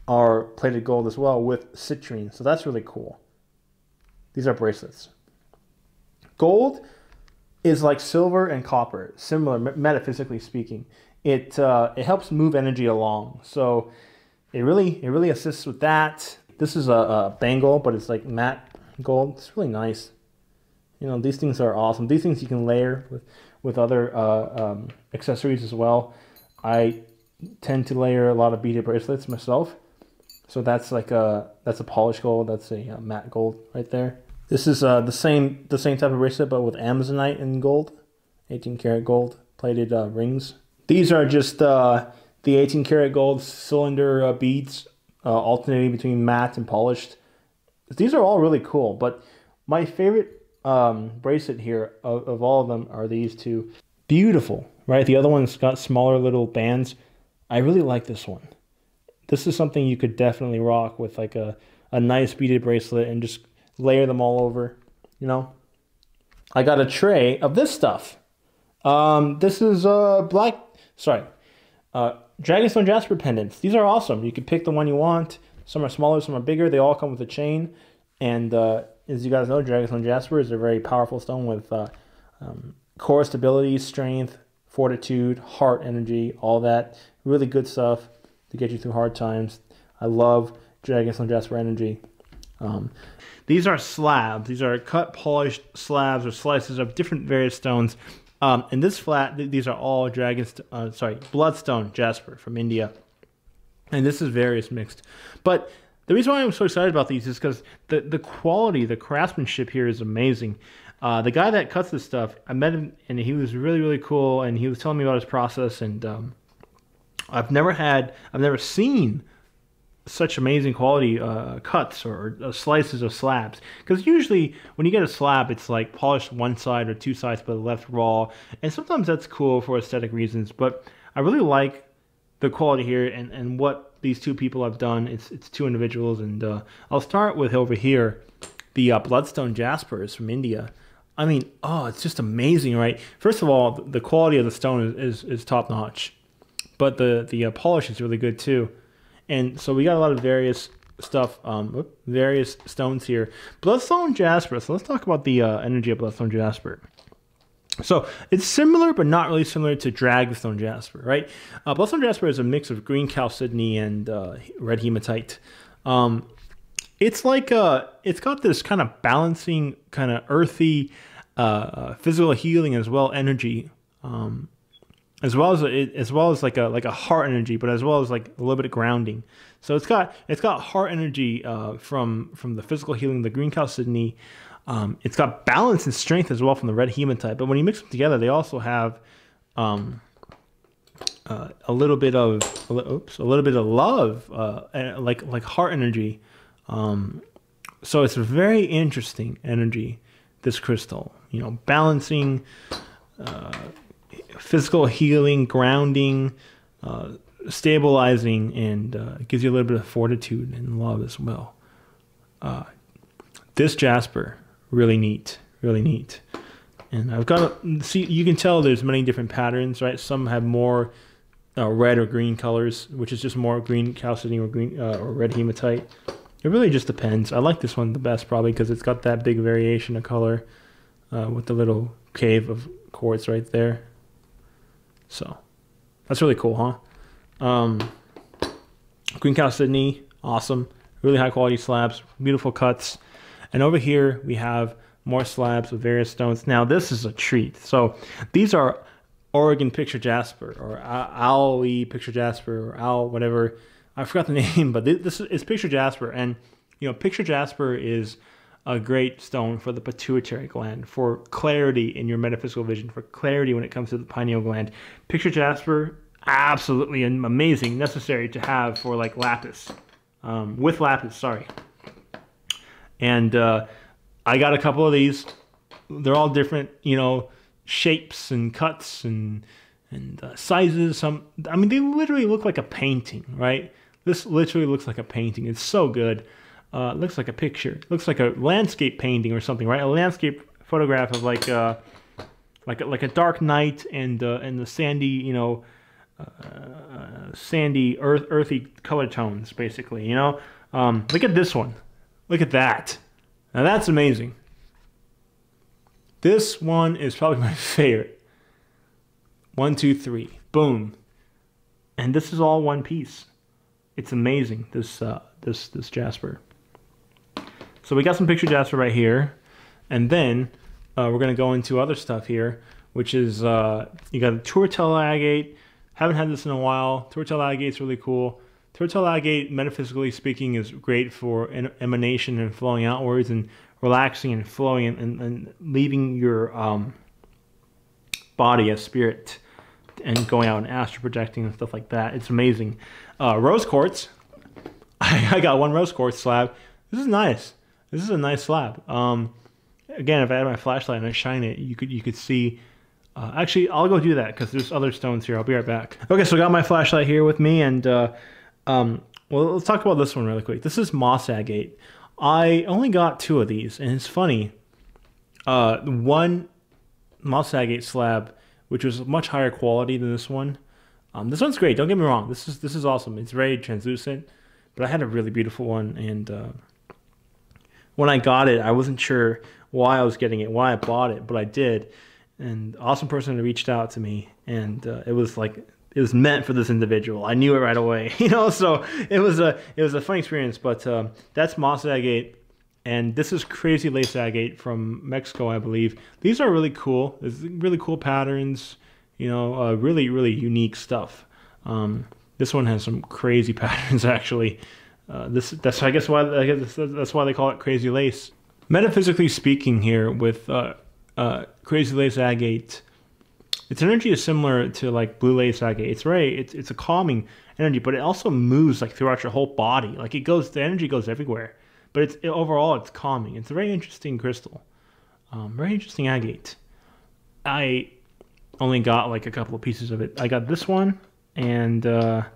are plated gold as well with citrine. So that's really cool. These are bracelets. Gold is like silver and copper, similar metaphysically speaking. It helps move energy along. So it really assists with that. This is a bangle, but it's like matte gold. It's really nice. You know, these things are awesome. These things you can layer with other accessories as well. I tend to layer a lot of beaded bracelets myself. So that's like that's a polished gold. That's a matte gold right there. This is the same type of bracelet, but with Amazonite and gold, 18 karat gold plated rings. These are just the 18 karat gold cylinder beads, alternating between matte and polished. These are all really cool, but my favorite bracelet here of all of them are these two. Beautiful, right? The other one's got smaller little bands. I really like this one. This is something you could definitely rock with like a nice beaded bracelet and just layer them all over, you know. I got a tray of this stuff. This is Dragonstone Jasper pendants. These are awesome. You can pick the one you want. Some are smaller, some are bigger. They all come with a chain. And as you guys know, Dragonstone Jasper is a very powerful stone with core stability, strength, fortitude, heart energy, all that. Really good stuff to get you through hard times. I love Dragonstone Jasper energy. These are slabs. These are cut, polished slabs or slices of different various stones. In this flat, these are all Bloodstone Jasper from India. And this is various mixed. But the reason why I'm so excited about these is because the quality, the craftsmanship here is amazing. The guy that cuts this stuff, I met him and he was really, really cool. And he was telling me about his process. And I've never seen such amazing quality cuts or slices of slabs, because usually when you get a slab, it's like polished one side or two sides but left raw, and sometimes that's cool for aesthetic reasons, but I really like the quality here and what these two people have done. It's two individuals, and I'll start with over here, the Bloodstone Jasper is from India. I mean, oh, it's just amazing, right? First of all, the quality of the stone is top notch, but the polish is really good too. And so we got a lot of various stuff, various stones here. Bloodstone Jasper. So let's talk about the energy of Bloodstone Jasper. So it's similar, but not really similar to Dragonstone Jasper, right? Bloodstone Jasper is a mix of green chalcedony and red hematite. It's like it's got this kind of balancing, kind of earthy, physical healing as well energy. As well as like a heart energy, but as well as like a little bit of grounding. So it's got heart energy from the physical healing, the green chalcedony. It's got balance and strength as well from the red hematite. But when you mix them together, they also have a little bit of love, and like heart energy. So it's a very interesting energy, this crystal. You know, balancing, physical healing, grounding, stabilizing, and gives you a little bit of fortitude and love as well. This Jasper, really neat, really neat. And I've got to see, you can tell there's many different patterns, right? Some have more red or green colors, which is just more green calcite or green or red hematite. It really just depends. I like this one the best probably because it's got that big variation of color with the little cave of quartz right there. So that's really cool, huh? Green calcite, awesome. Really high quality slabs, beautiful cuts. And over here we have more slabs with various stones. Now this is a treat. So these are Oregon Picture Jasper, or Owl Picture Jasper, or Owl whatever. I forgot the name, but this is Picture Jasper. And you know, Picture Jasper is a great stone for the pituitary gland, for clarity in your metaphysical vision, for clarity when it comes to the pineal gland. Picture Jasper, absolutely amazing, necessary to have for like lapis, with lapis, sorry. And I got a couple of these. They're all different, you know, shapes and cuts and sizes. I mean, they literally look like a painting, right? This literally looks like a painting. It's so good. It looks like a picture. It looks like a landscape painting or something, right? A landscape photograph of like a dark night and the sandy, you know, sandy earthy color tones, basically. You know, look at this one. Look at that. Now that's amazing. This one is probably my favorite. 1, 2, 3, boom, and this is all one piece. It's amazing. This Jasper. So we got some Picture Jasper right here, and then we're gonna go into other stuff here, which is you got a Tourmaline agate. Haven't had this in a while. Tourmaline agate's really cool. Tourmaline agate, metaphysically speaking, is great for emanation and flowing outwards and relaxing and flowing and leaving your body as spirit and going out and astral projecting and stuff like that. It's amazing. Rose quartz. I got one rose quartz slab. This is nice. This is a nice slab. Again, if I had my flashlight and I shine it, you could see. Actually, I'll go do that because there's other stones here. I'll be right back. Okay, so I got my flashlight here with me, and well, let's talk about this one really quick. This is Mossad Gate. I only got 2 of these, and it's funny. One Mossad Gate slab, which was much higher quality than this one. This one's great. Don't get me wrong. This is awesome. It's very translucent, but I had a really beautiful one, and when I got it, I wasn't sure why I was getting it, why I bought it, but I did. And awesome person reached out to me, and it was like it was meant for this individual. I knew it right away, you know. So it was a fun experience. But that's Mossad Gate, and this is Crazy Lace Agate from Mexico, I believe. These are really cool. There's really cool patterns, you know, really unique stuff. This one has some crazy patterns actually. That's I guess why that's why they call it Crazy Lace. Metaphysically speaking, here with Crazy Lace Agate, its energy is similar to like Blue Lace Agate. It's a calming energy, but it also moves like throughout your whole body. Like the energy goes everywhere. But overall it's calming. It's a very interesting crystal, very interesting agate. I only got like a couple of pieces of it. I got this one, and I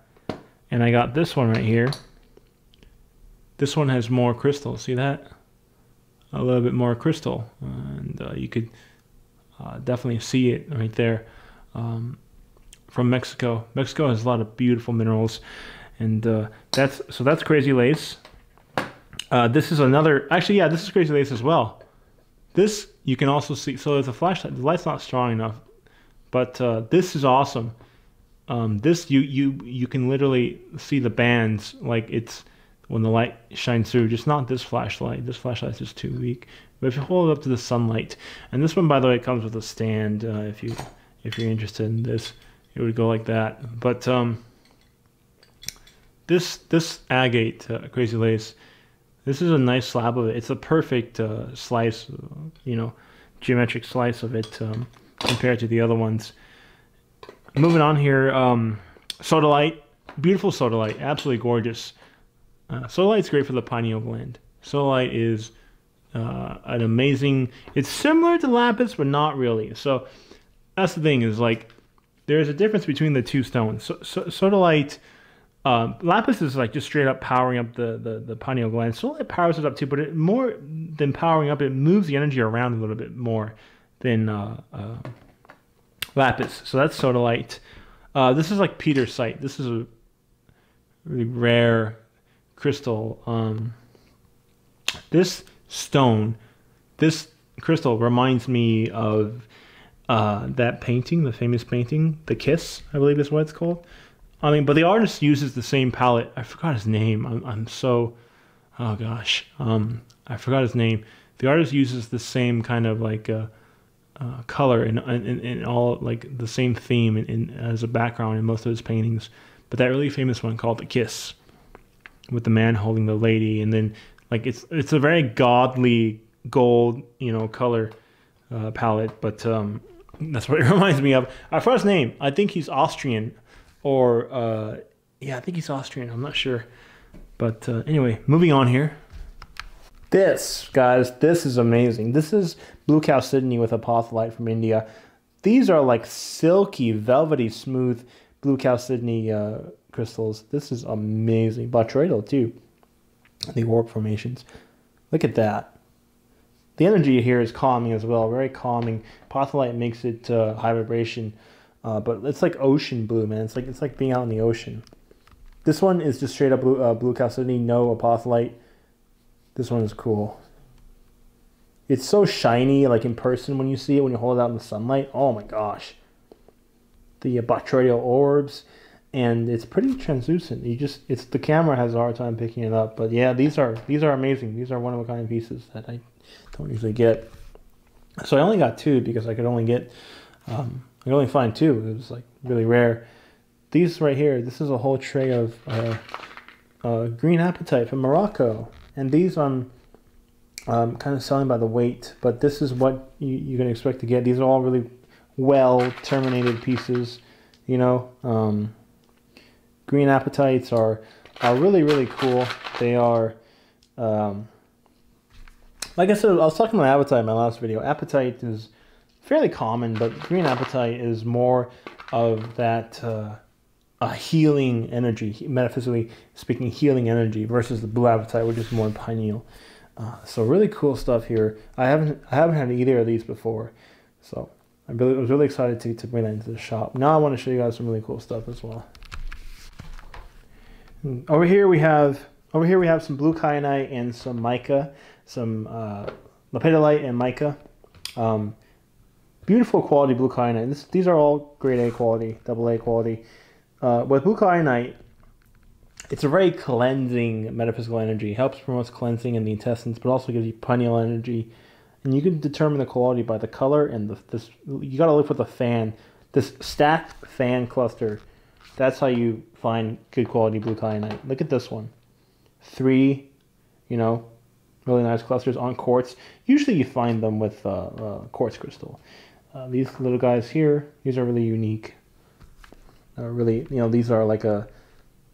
got this one right here. This one has more crystal. See that? A little bit more crystal, and you could definitely see it right there. From Mexico. Mexico has a lot of beautiful minerals, and that's Crazy Lace. This is another. Actually, yeah, this is Crazy Lace as well. This you can also see. So there's a flashlight. The light's not strong enough, but this is awesome. This you can literally see the bands, like it's when the light shines through. Just not this flashlight. This flashlight's just too weak. But if you hold it up to the sunlight, and this one, by the way, comes with a stand. If you're interested in this, it would go like that. But this agate, Crazy Lace, this is a nice slab of it. It's a perfect slice, you know, geometric slice of it compared to the other ones. Moving on here, sodalite, beautiful sodalite, absolutely gorgeous. Sodalite's great for the pineal gland. Sodalite is an amazing. It's similar to lapis, but not really. So that's the thing, is like there's a difference between the two stones. Sodalite, lapis is like just straight up powering up the pineal gland. Sodalite powers it up too, but it more than powering up, it moves the energy around a little bit more than lapis. So that's sodalite. This is like petersite. This is a really rare crystal. This stone, this crystal reminds me of that painting, the famous painting, The Kiss, I believe is what it's called. I mean, but the artist uses the same palette. I forgot his name. I'm so, oh gosh, I forgot his name. The artist uses the same kind of like color and all, like the same theme as a background in most of his paintings. But that really famous one called The Kiss, with the man holding the lady, and then like it's a very godly gold, you know, color palette. But that's what it reminds me of. I forgot his name. I think he's Austrian, or yeah, I think he's Austrian. I'm not sure. But anyway, moving on here. This, guys, this is amazing. This is blue chalcedony with apophyllite from India. These are like silky, velvety, smooth blue chalcedony crystals. This is amazing. Botryoidal too. The orb formations. Look at that. The energy here is calming as well. Very calming. Apophyllite makes it high vibration, but it's like ocean blue, man. It's like being out in the ocean. This one is just straight up blue chalcedony, no apophyllite. This one is cool. It's so shiny, like in person when you see it, when you hold it out in the sunlight. Oh my gosh. The botryoidal orbs, and it's pretty translucent. The camera has a hard time picking it up, but yeah, these are amazing. These are one of a kind pieces that I don't usually get. So I only got two because I could only get, I could only find two. It was like really rare. These right here, this is a whole tray of green apatite from Morocco. And these I'm kind of selling by the weight, but this is what you can expect to get. These are all really well terminated pieces, you know. Green apatites are really, really cool. They are, like I said, I was talking about apatite in my last video. Apatite is fairly common, but green apatite is more of that healing energy, metaphysically speaking, healing energy, versus the blue apatite, which is more pineal. So really cool stuff here. I haven't had either of these before, so I was really excited to bring that into the shop. Now I want to show you guys some really cool stuff as well. Over here we have some blue kyanite and some mica, some lepidolite and mica. Beautiful quality blue kyanite. These are all grade A quality, AA quality. With blue kyanite, it's a very cleansing metaphysical energy. It helps promote cleansing in the intestines, but also gives you pineal energy. And you can determine the quality by the color and this. You got to look for the fan. This stacked fan cluster. That's how you find good quality blue kyanite. Look at this one. 3, you know, really nice clusters on quartz. Usually you find them with quartz crystal. These little guys here, these are really unique. Really, you know, these are like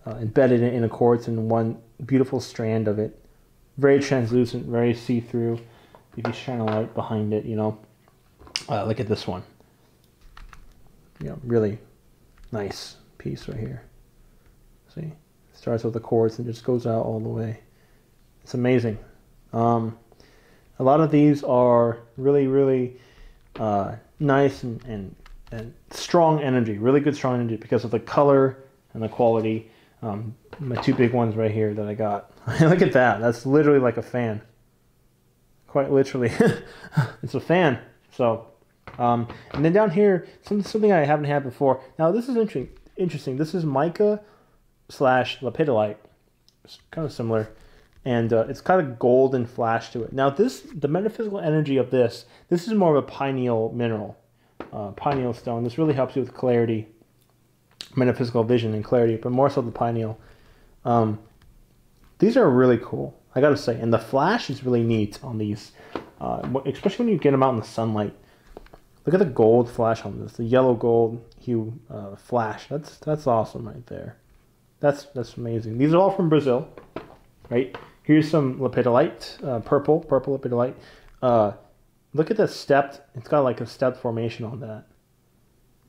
embedded in a quartz in one beautiful strand of it. Very translucent, very see-through. If you shine a light behind it, you know. Look at this one. You know, really nice piece right here. See, starts with the quartz and just goes out all the way. It's amazing. A lot of these are really, really nice and strong energy, really good strong energy because of the color and the quality. My two big ones right here that I got. Look at that. That's literally like a fan. Quite literally. It's a fan. So, and then down here, something I haven't had before. Now this is interesting. This is mica / lepidolite. It's kind of similar. And it's got a golden flash to it. Now the metaphysical energy of this is more of a pineal mineral. Pineal stone. This really helps you with clarity, metaphysical vision and clarity, but more so the pineal. These are really cool, I gotta say, and the flash is really neat on these, especially when you get them out in the sunlight. Look at the gold flash on this, the yellow gold hue flash. That's awesome right there. That's amazing. These are all from Brazil, right? Here's some lepidolite, purple lepidolite. Look at the stepped. It's got like a stepped formation on that.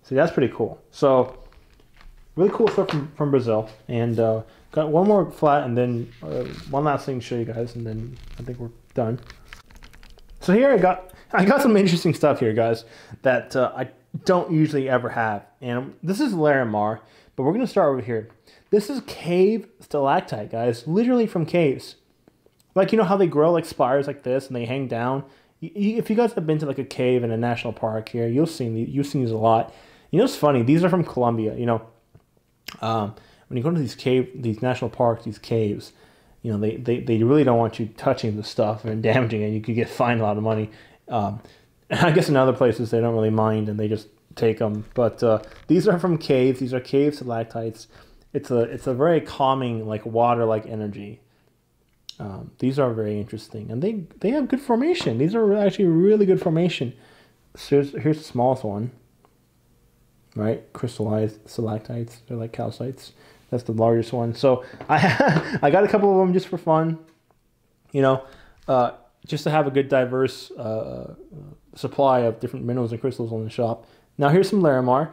See, that's pretty cool. So really cool stuff from Brazil. And got one more flat, and then one last thing to show you guys, and then I think we're done. So here I got some interesting stuff here, guys, that I don't usually ever have. And this is Larimar, but we're gonna start over here. This is cave stalactite, guys, literally from caves. Like, you know how they grow like spires like this and they hang down? If you guys have been to like a cave in a national park here, you've seen these a lot. You know, it's funny. These are from Colombia. You know, when you go to these national parks, these caves, you know, they really don't want you touching the stuff and damaging it. You could get fined a lot of money. I guess in other places they don't really mind and they just take them. But these are from caves. These are cave stalactites. It's a very calming, like water-like energy. These are very interesting, and they have good formation. These are actually really good formation. So here's the smallest one, right? Crystallized stalactites. They're like calcites. That's the largest one. So I got a couple of them just for fun, you know, just to have a good diverse supply of different minerals and crystals on the shop. Now here's some Larimar,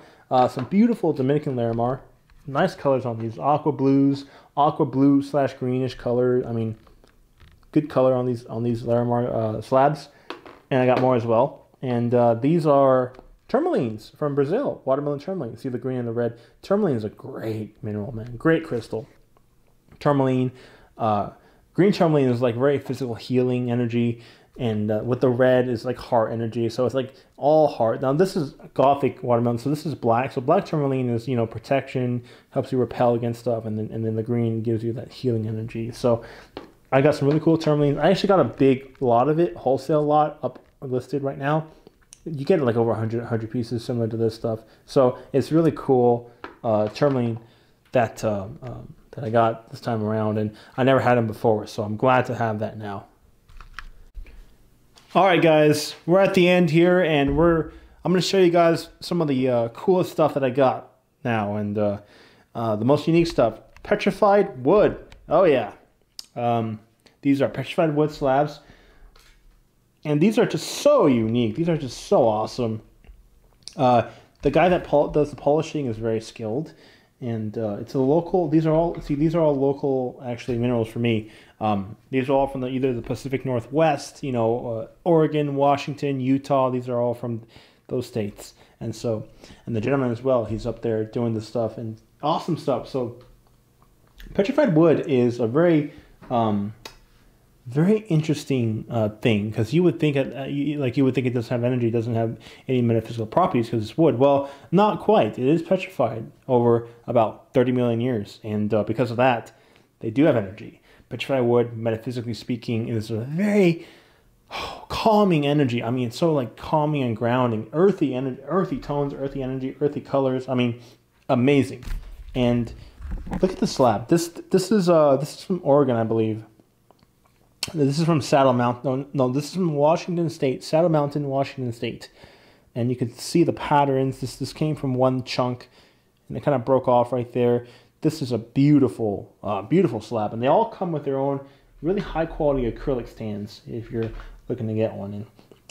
some beautiful Dominican Larimar. Nice colors on these, aqua blue / greenish color. I mean, good color on these Larimar slabs, and I got more as well. And these are Tourmalines from Brazil, watermelon tourmaline. See the green and the red. Tourmaline is a great mineral, man. Great crystal. Tourmaline, green tourmaline is like very physical healing energy, and with the red is like heart energy. So it's like all heart. Now this is Gothic watermelon, so this is black. So black tourmaline is, you know, protection, helps you repel against stuff, and then the green gives you that healing energy. So I got some really cool tourmaline. I actually got a big lot of it, wholesale lot, up listed right now. You get like over 100 pieces similar to this stuff. So it's really cool tourmaline that I got this time around, and I never had them before, so I'm glad to have that now. All right, guys, we're at the end here, and I'm going to show you guys some of the coolest stuff that I got now, and the most unique stuff. Petrified Wood. Oh yeah. These are Petrified Wood slabs. And these are just so unique. These are just so awesome. The guy that does the polishing is very skilled, and it's a local. These are all local actually minerals for me. These are all from either the Pacific Northwest, you know, Oregon, Washington, Utah. These are all from those states, and the gentleman as well. He's up there doing this stuff and awesome stuff. So Petrified Wood is a very very interesting thing, because you would think it doesn't have energy, doesn't have any metaphysical properties because it's wood. Well, not quite. It is petrified over about 30 million years, and because of that, they do have energy. Petrified wood, metaphysically speaking, is a very calming energy. I mean, it's so like calming and grounding, earthy energy, earthy tones, earthy energy, earthy colors. I mean, amazing. And look at the slab. This is from Oregon, I believe. This is from Saddle Mountain. No, this is from Washington State. Saddle Mountain, Washington State. And you can see the patterns. This came from one chunk, and it kind of broke off right there. This is a beautiful, beautiful slab. And they all come with their own really high quality acrylic stands if you're looking to get one. And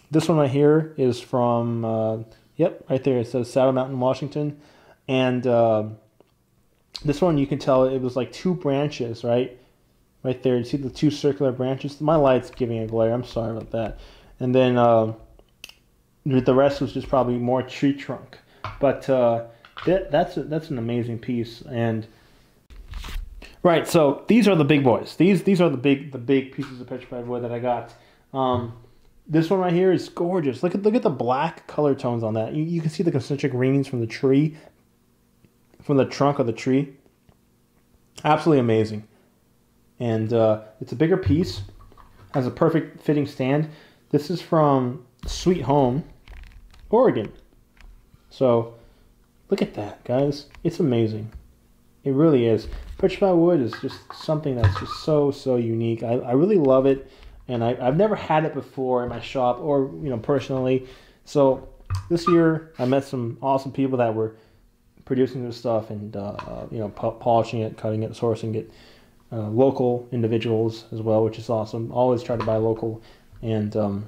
this one right here is from, yep, right there. It says Saddle Mountain, Washington. And this one, you can tell it was like two branches, right? Right there, you see the two circular branches. My light's giving a glare. I'm sorry about that. And then the rest was just probably more tree trunk. But that's an amazing piece. And right, so these are the big boys. These are the big pieces of petrified wood that I got. This one right here is gorgeous. Look at the black color tones on that. You can see the concentric rings from the tree, from the trunk of the tree. Absolutely amazing. And it's a bigger piece, has a perfect fitting stand. This is from Sweet Home, Oregon. So look at that, guys. It's amazing. It really is. Petrified wood is just something that's just so unique. I really love it, and I've never had it before in my shop or personally. So this year I met some awesome people that were producing this stuff and you know, polishing it, cutting it, sourcing it. Local individuals as well, which is awesome. Always try to buy local and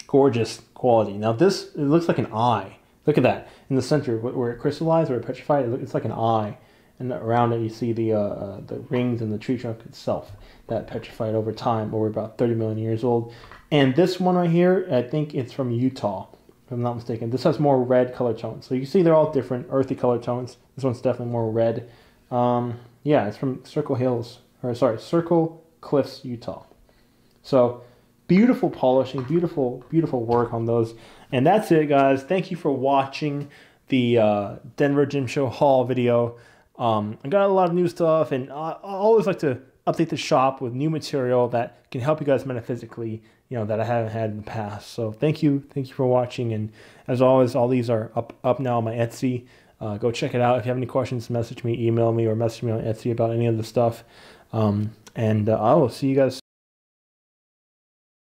gorgeous quality. Now this, it looks like an eye. Look at that in the center where it crystallized or it petrified. It's like an eye, and around it you see the rings and the tree trunk itself that petrified over time, over about 30 million years old. And this one right here, I think it's from Utah, if I'm not mistaken. This has more red color tones. So you can see they're all different earthy color tones. This one's definitely more red. Yeah, it's from Circle Cliffs, Utah. So beautiful polishing, beautiful work on those. And that's it, guys. Thank you for watching the Denver Gem Show haul video. I got a lot of new stuff, and I always like to update the shop with new material that can help you guys metaphysically, you know, that I haven't had in the past. So thank you for watching. And as always, all these are up now on my Etsy. Go check it out. If you have any questions, message me, email me, or message me on Etsy about any of the stuff. And I will see you guys